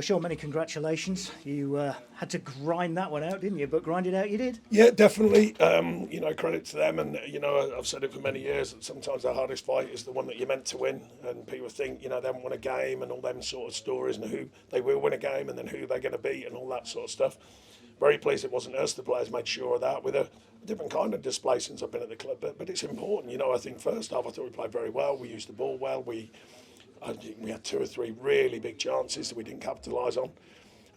Well, Sean, many congratulations. You had to grind that one out, didn't you? But grind it out you did. Yeah, definitely. Credit to them. And, I've said it for many years that sometimes the hardest fight is the one that you're meant to win. And people think, they haven't won a game and all them sort of stories and who they will win a game and then who they're going to beat and all that sort of stuff. Very pleased it wasn't us. The players made sure of that with a different kind of display since I've been at the club. But it's important. I think first half I thought we played very well. We used the ball well. I think we had 2 or 3 really big chances that we didn't capitalise on.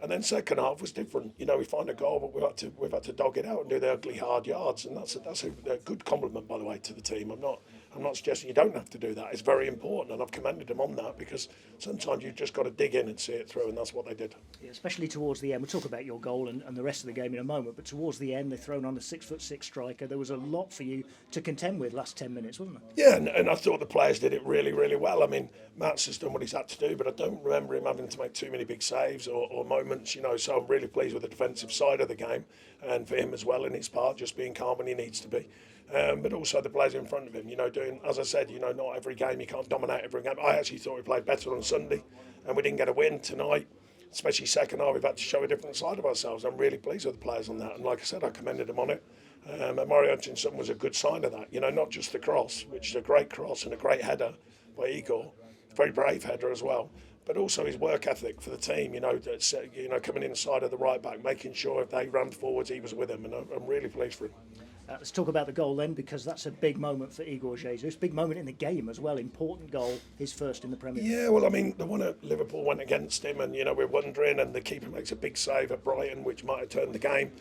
And then second half was different. We find a goal, but we've had to dog it out and do the ugly hard yards, and that's a good compliment, by the way, to the team. I'm not suggesting you don't have to do that. It's very important, and I've commended them on that because sometimes you've just got to dig in and see it through, and that's what they did. Yeah, especially towards the end. We'll talk about your goal and the rest of the game in a moment, but towards the end, they've thrown on a 6'6" striker. There was a lot for you to contend with last 10 minutes, wasn't there? Yeah, and I thought the players did it really, really well. I mean, Matt's has done what he's had to do, but I don't remember him having to make too many big saves or moments, so I'm really pleased with the defensive side of the game and for him as well in his part, just being calm when he needs to be. But also the players in front of him, doing, as I said, not every game, you can't dominate every game. I actually thought we played better on Sunday and we didn't get a win tonight, especially second half. We've had to show a different side of ourselves. I'm really pleased with the players on that. And like I said, I commended them on it. And Murray Hutchinson was a good sign of that, not just the cross, which is a great cross and a great header by Igor, a very brave header as well. But also his work ethic for the team, that's, coming inside of the right back, making sure if they ran forwards, he was with them, and I'm really pleased for him. Let's talk about the goal then, because that's a big moment for Igor Jesus. Big moment in the game as well. Important goal, his first in the Premier League. Yeah, well, I mean, the one at Liverpool went against him, and we're wondering, and the keeper makes a big save at Brighton, which might have turned the game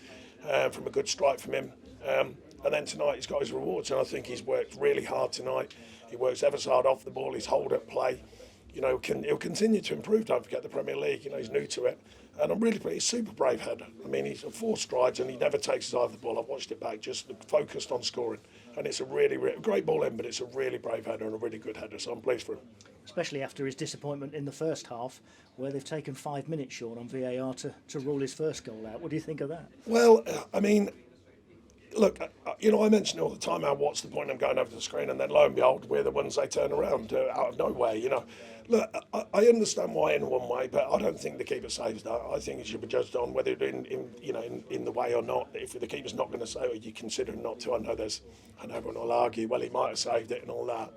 from a good strike from him. And then tonight he's got his rewards, and I think he's worked really hard tonight. He works ever so hard off the ball. His hold up play. He'll continue to improve. Don't forget the Premier League. He's new to it, and I'm really pleased. He's a super brave header. I mean, he's 4 strides and he never takes his eye off the ball. I've watched it back, just focused on scoring, and it's a really, really great ball in, but it's a really brave header and a really good header. So I'm pleased for him. Especially after his disappointment in the first half, where they've taken 5 minutes, Sean, on VAR to rule his first goal out. What do you think of that? Well, I mean, look, I mention all the time how what's the point of going over the screen, and then lo and behold, we're the ones they turn around out of nowhere. Look, I understand why in one way, but I don't think the keeper saves that. I think it should be judged on whether it's in the way or not. If the keeper's not going to save it, you consider him not to. I know everyone will argue, well, he might have saved it and all that.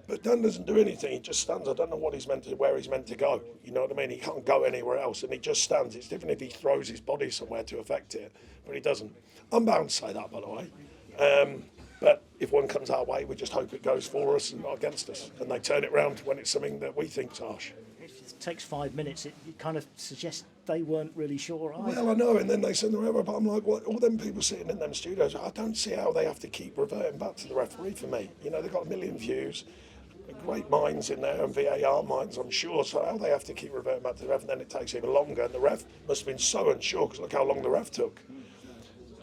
But Dan doesn't do anything. He just stands. I don't know where he's meant to go. You know what I mean? He can't go anywhere else, and he just stands. It's different if he throws his body somewhere to affect it, but he doesn't. I'm bound to say that, by the way. But if one comes our way, we just hope it goes for us and not against us, and they turn it round when it's something that we think's harsh. If it takes 5 minutes, it kind of suggests they weren't really sure either. Well, I know, and then they send them over, but I'm like, well, all them people sitting in them studios, I don't see how they have to keep reverting back to the referee for me. They've got 1 million views. Great minds in there and VAR minds, I'm sure. So how they have to keep reverting back to the ref, and then it takes even longer. And the ref must have been so unsure because look how long the ref took.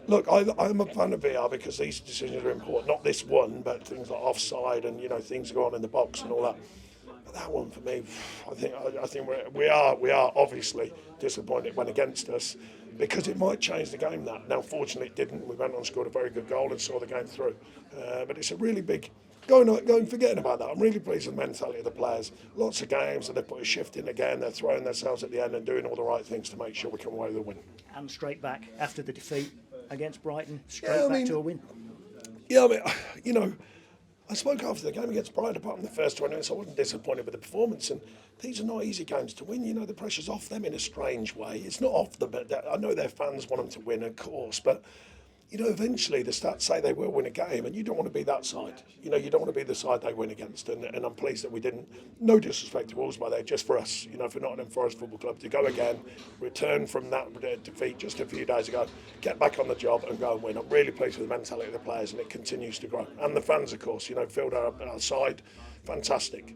Look, I'm a fan of VAR because these decisions are important. Not this one, but things like offside and things go on in the box and all that. But that one for me, I think we are obviously disappointed it went against us because it might change the game. That now, fortunately, it didn't. We went on and scored a very good goal and saw the game through. But it's a really big. Going forgetting about that, I'm really pleased with the mentality of the players. Lots of games that they put a shift in again, they're throwing themselves at the end and doing all the right things to make sure we come away with a win. And straight back after the defeat against Brighton, back to a win. Yeah, I mean, I spoke after the game against Brighton, apart from the first 20 minutes, I wasn't disappointed with the performance, and these are not easy games to win. The pressure's off them in a strange way. It's not off them, but I know their fans want them to win, of course, but eventually the stats say they will win a game, and you don't want to be that side. You don't want to be the side they win against, and I'm pleased that we didn't. No disrespect to Wolves by there, just for us, for Nottingham Forest Football Club to go again, return from that defeat just a few days ago, get back on the job and go and win. I'm really pleased with the mentality of the players, and it continues to grow. And the fans, of course, filled our side, fantastic.